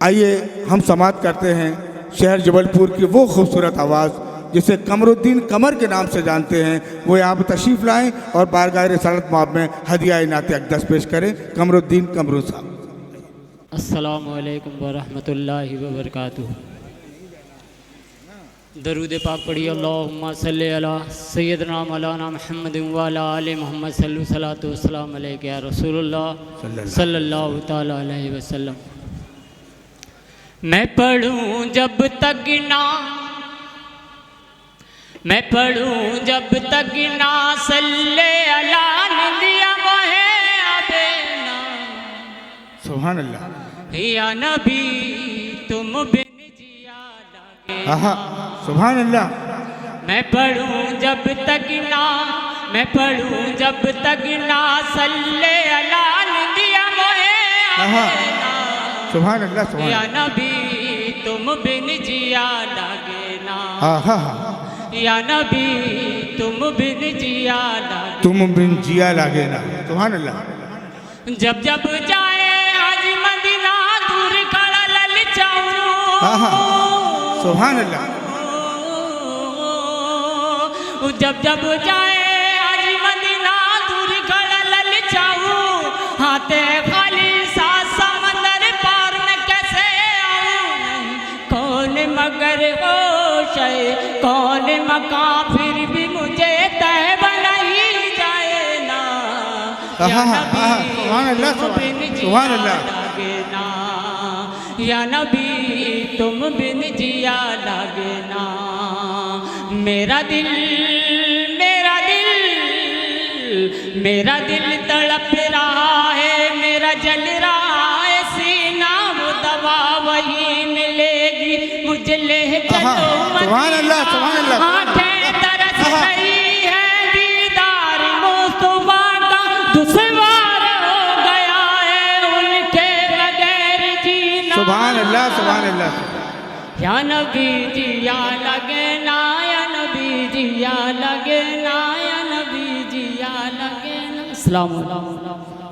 आइए हम समाप्त करते हैं शहर जबलपुर की वो खूबसूरत आवाज़ जिसे कमरुद्दीन कमर के नाम से जानते हैं, वो यहाँ पर तशरीफ़ लाएँ और बारगाह रिसालत माब में हदिया नात अक़दस पेश करें। कमरुद्दीन कमरू साहब। अस्सलामु अलैकुम वरहमतुल्लाहि वबरकातुहू। दरूद पाक पढ़िए। अल्लाहुम्मा सल्ली अला सय्यदना मौलाना मुहम्मद व अला आलि मुहम्मद सल्लल्लाहु वसल्लम अलैहि या रसूलुल्लाह सल्लल्लाहु तआला अलैहि वसल्लम। मैं पढ़ूं जब तक ना, मैं पढ़ूं जब तक ना सल्ले अला नदिया मोहे आबे ना। सुभान अल्लाह। या नबी तुम बिन जिया लागे। सुभान अल्लाह। मैं पढ़ूं जब तक ना, मैं पढ़ूं जब तक ना सल्ले अला नदिया मोहे आबे ना। सुभान अल्लाह। या नबी तुम बिन जिया लागे ना। या नबी तुम बिन जिया लागे, तुम बिन जिया लागे ना। सुभान अल्लाह। जब जब जाए आज मदीना दूर खड़ा ललचाऊं। सुभान अल्लाह। जब जब जाए आज मदीना दूर खड़ा ललचाऊं। हाथे खाली साथ समंदर पार में कैसे आऊं। कौन मगर हो शय कौन मका फिर भी मुझे तैबा नहीं जाए ना। या नबी तुम बिन जिया लागे ना। या नबी तुम बिन जिया लागे ना। मेरा दिल मेरा दिल मेरा दिल तड़प रहा है, मेरा जल रहा है सीना। वो दवा वही मिलेगी मुझे ले चलो मदीना। आंखें तरस रही है दीदार मुस्तफा का, दुश्वार हो गया है उनके बगैर जीना। सुभान अल्लाह। सुभान अल्लाह। या नबी जिया लगे ना, या नबी जिया लगे ना, या नबी जिया लगे ना। अस्सलाम वालेकुम।